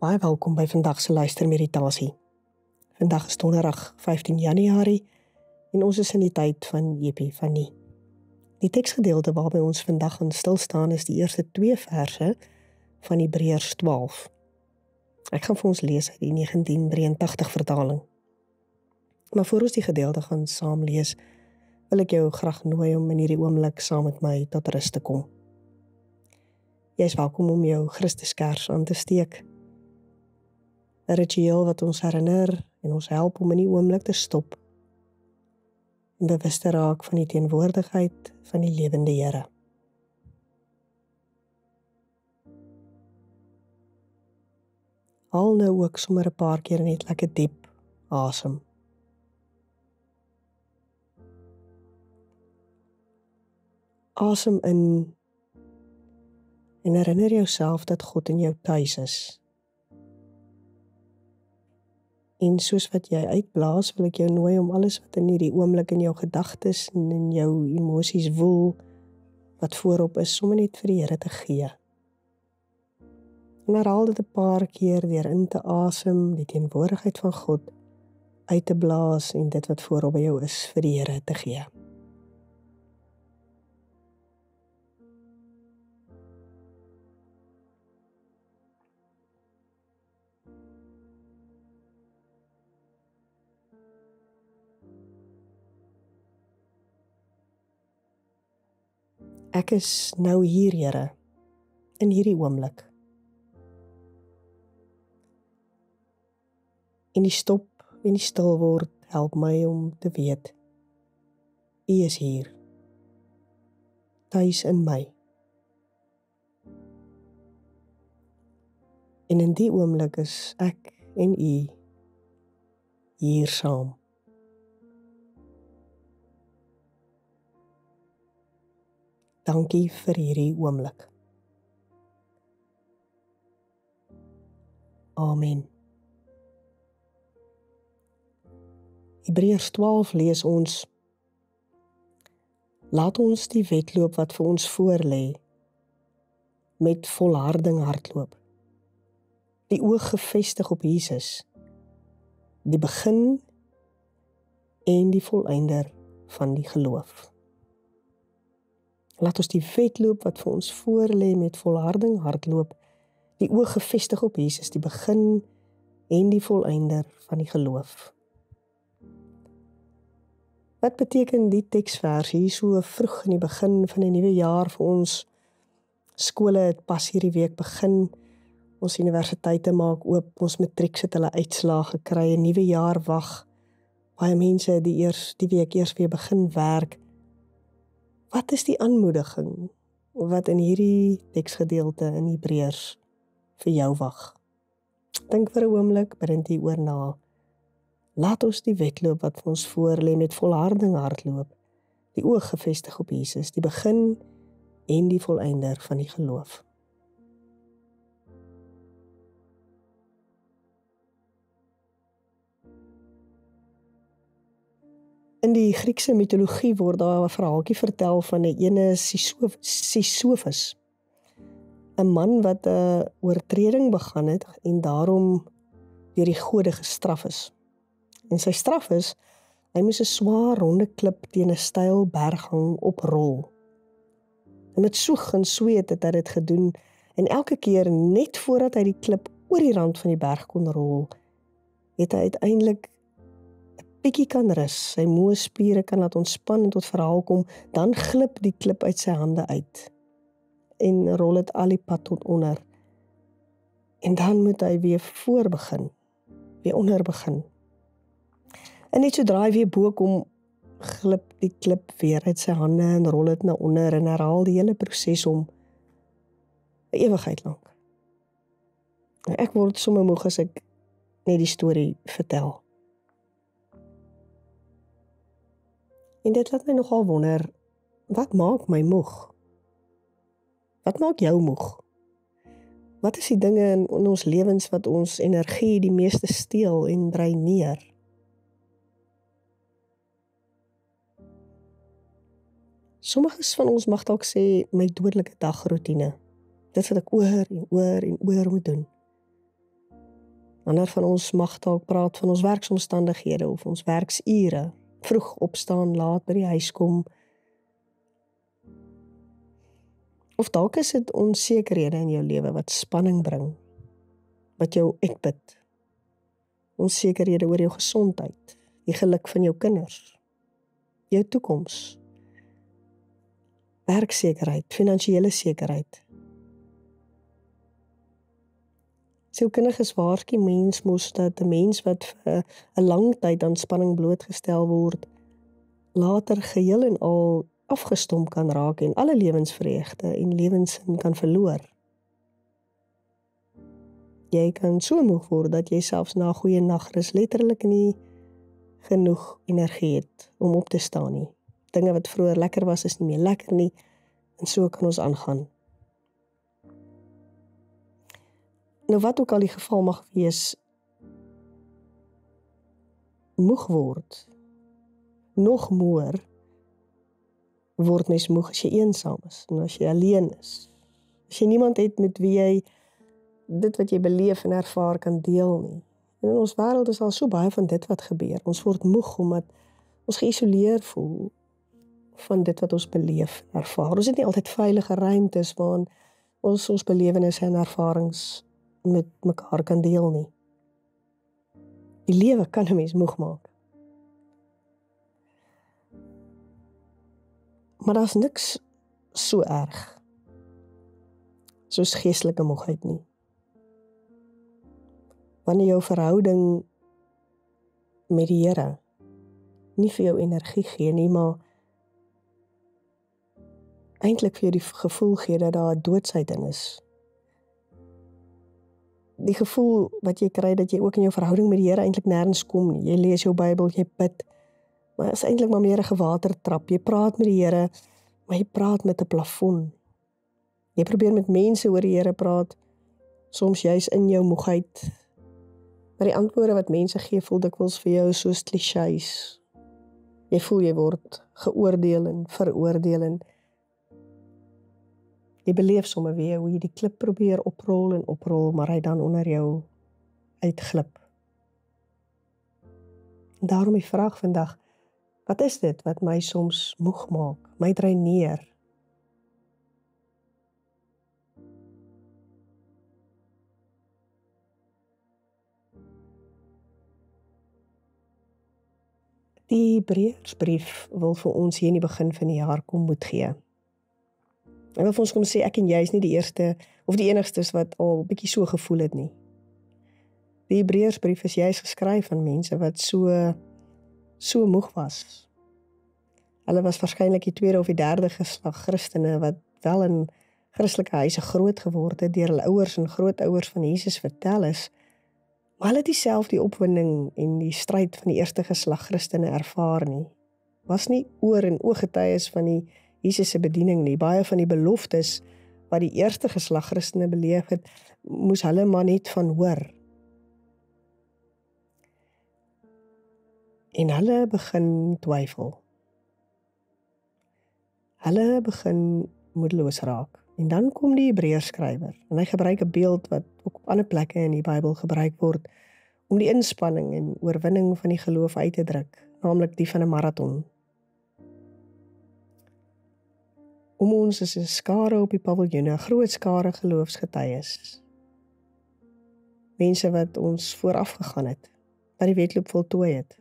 Baie welkom by vandag se luistermeditasie. Vandag is donderdag 15 Januarie en ons is in die tyd van Epifanie. Die teksgedeelte waarby ons vandag gaan stilstaan is die eerste 2 verse van Hebreërs 12. Ek gaan vir ons lees uit die 1983 vertaling. Maar voor ons die gedeelte gaan saam lees, wil ek jou graag nooi om in hierdie oomblik saam met my tot rus te kom. Jy is welkom om jou Christuskers aan te steek. 'n ritueel wat ons herinner en ons help om in die oomblik te stop en bewus te raak van die teenwoordigheid van die lewende Here. Haal nou ook sommer 'n paar keer net lekker diep asem. Asem in en herinner jouself dat God in jou tuis is. En soos wat jy uitblaas, wil ek jou nooi om alles wat in hierdie oomblik in jou gedagtes en in jou emosies woel, wat voorop is, sommer net vir die Here te gee. En herhaal dit 'n paar keer deur in te asem, die teenwoordigheid van God uit te blaas en dit wat voorop by jou is vir die Here te gee. Ek is nou hier, Here, in hierdie oomblik. En die stop en die stil word help my om te weet, U is hier, tuis in my. En in die oomblik is ek en U hier saam. Dankie vir hierdie oomblik. Amen. Hebreërs 12 lees ons: Laat ons die wedloop wat vir ons voorlê met volharding hardloop. Die oog gefestig op Jesus, die begin en die volëinder van die geloof. Laat ons die wedloop wat vir ons voorlê met volharding hardloop, die oog gefestig op Jesus, die begin en die volëinder van die geloof. Wat beteken die teksvers hier so vroeg in die begin van 'n nuwe jaar vir ons? Skole het pas hierdie week begin, ons universiteite maak oop, ons matrieks het hulle uitslae gekry, 'n nuwe jaar wag, baie mense het die week eers weer begin werk. Wat is die aanmoediging wat in hierdie teksgedeelte in Hebreërs vir jou wag? Dink vir 'n oomblik, bring dit oor na. Laat ons die wedloop wat vir ons voorlê met volharding hardloop, die oog gefestig op Jesus, die begin en die volëinder van die geloof. In die Griekse mitologie word daar 'n verhaaltjie vertel van 'n ene Sisyphus, 'n man wat 'n oortreding begaan het en daarom deur die gode gestraf is. En sy straf is, hy moes 'n swaar ronde klip teen 'n steil berghang oprol. En met soeg en sweet het hy dit gedoen, en elke keer net voordat hy die klip oor die rand van die berg kon rol, het hy uiteindelik 'n bietjie kan rus, sy moe spiere kan laat ontspan en tot verhaal kom, dan glip die klip uit sy hande uit en rol het al die pad tot onder. En dan moet hy weer voor begin, weer onder begin. En net sodra hy weer bo kom, glip die klip weer uit sy hande en rol het na onder en herhaal die hele proses om 'n ewigheid lank. Ek word sommer moeg as ek net die storie vertel. En dit laat my nogal wonder, wat maak my moeg? Wat maak jou moeg? Wat is die dinge in ons lewens wat ons energie die meeste steel en dreineer? Sommiges van ons mag dalk sê, my dodelike dagroetine. Dit wat ek oor en oor en oor moet doen. Ander van ons mag dalk praat van ons werksomstandighede of ons werksure. Vroeg opstaan, laat by die huis kom. Of dalk is dit onsekerhede in jou lewe wat spanning bring, wat jou uitput. Onsekerhede oor jou gesondheid, die geluk van jou kinders, jou toekoms, werksekerheid, finansiële sekerheid. Sielkundiges waarsku mens mos dat 'n mens wat vir 'n lang tyd aan spanning blootgestel word, later geheel en al afgestomp kan raak en alle lewensvreugde en lewenssin kan verloor. Jy kan so moeg word dat jy selfs na 'n goeie nagrus letterlik nie genoeg energie het om op te staan nie. Dinge wat vroeër lekker was, is nie meer lekker nie, en so kan ons aangaan. Nou wat ook al die geval mag wees, moeg word, nog moer, word mens moeg as jy eensaam is, en as jy alleen is. As jy niemand het met wie jy dit wat jy beleef en ervaar kan deel nie. En in ons wêreld is al so baie van dit wat gebeur. Ons word moeg omdat ons geïsoleer voel van dit wat ons beleef en ervaar. Ons het nie altyd veilige ruimtes waarin ons belewennisse en ervarings met mekaar kan deel nie. Die lewe kan 'n mens moeg maak. Maar daar's niks so erg soos geestelike moegheid nie. Wanneer jou verhouding met die Here nie vir jou energie gee nie, maar eintlik vir jou die gevoel gee dat daar 'n doodsheid in is. Die gevoel wat jy kry dat jy ook in jou verhouding met die Here eintlik nêrens kom nie. Jy lees jou Bybel, jy bid, maar dit is eintlik maar meer 'n gewatertrap. Jy praat met die Here, maar jy praat met 'n plafon. Jy probeer met mense oor die Here praat, soms juis in jou moegheid. Maar die antwoorde wat mense gee voel dikwels vir jou soos klisjées. Jy voel jy word geoordeel en veroordeel en jy beleef sommer weer hoe jy die klip probeer oprol, maar hy dan onder jou uitglip. En daarom die vraag vandag, wat is dit wat my soms moeg maak, my dreineer? Die Hebreërsbrief wil vir ons hier in die begin van die jaar kom moed gee. Hy wil vir ons kom sê, ek en jy is nie die eerste of die enigstes wat al bietjie so gevoel het nie. Die Hebreërsbrief is juist geskryf aan mense wat so moeg was. Hulle was waarskynlik die tweede of die derde geslag Christene wat wel in Christelike huise groot geword het, deur hulle ouers en grootouers van Jesus vertel is, maar hulle het dieselfde opwinding en die stryd van die eerste geslag Christene ervaar nie. Was nie oor en ooggetuies van die Jesus se bediening nie. Baie van die beloftes wat die eerste geslag Christene beleef het, moes hulle maar net van hoor. En hulle begin twyfel. Hulle begin moedeloos raak. En dan kom die Hebreërskrywer en hy gebruik 'n beeld wat ook op ander plekke in die Bybel gebruik word om die inspanning en oorwinning van die geloof uit te druk, naamlik die van 'n marathon. Om ons is 'n skare op die paviljoene, 'n groot skare geloofsgetuies. Mense wat ons vooraf gegaan het, wat die wedloop voltooi het.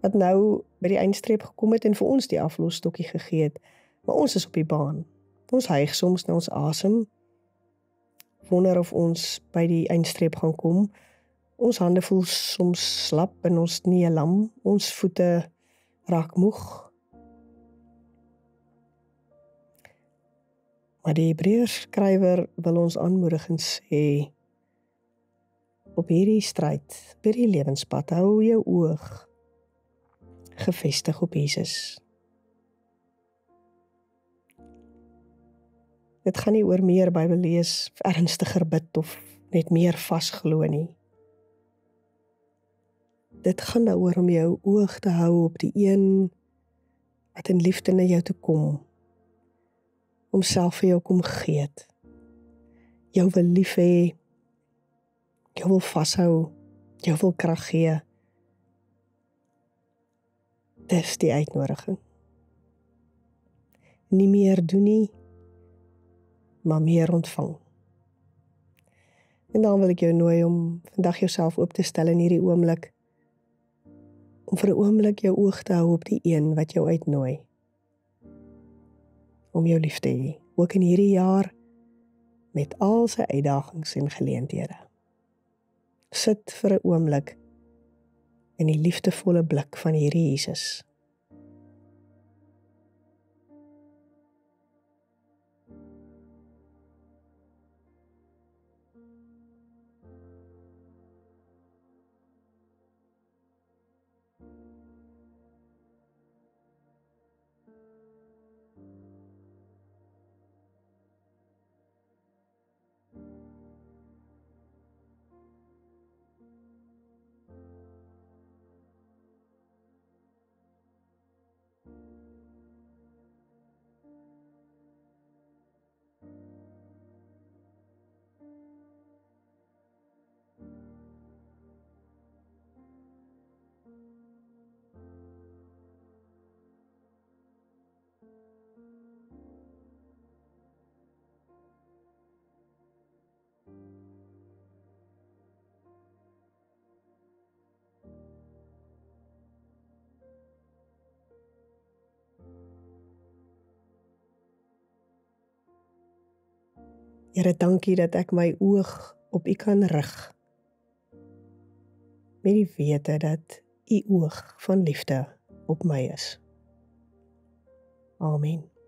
Wat nou by die eindstreep gekom het en vir ons die aflosstokkie gegee het, maar ons is op die baan. Ons hyg soms na ons asem, wonder of ons by die eindstreep gaan kom. Ons hande voel soms slap en ons knieë lam, ons voete raak moeg. Maar die Hebreërskrywer wil ons aanmoedig en sê, op hierdie stryd, by die lewenspad, hou jou oog gefestig op Jesus. Dit gaan nie oor meer Bybel lees, ernstiger bid of net meer vasglo nie. Dit gaan daaroor om jou oog te hou op die een wat in liefde na jou toe kom, homself vir jou kom gee het, jou wil lief hê, jou wil vashou, jou wil krag gee. Dis die uitnodiging. Nie meer doen nie, maar meer ontvang. En dan wil ek jou nooi om vandag jouself oop te stel in hierdie oomblik, om vir 'n oomblik jou oog te hou op die een wat jou uitnooi, om jou lief te hê, ook in hierdie jaar, met al sy uitdagings en geleenthede. Sit vir 'n oomblik in die liefdevolle blik van hierdie Jesus. Here, dankie dat ek my oog op U kan rig, met die wete dat U oog van liefde op my is. Amen.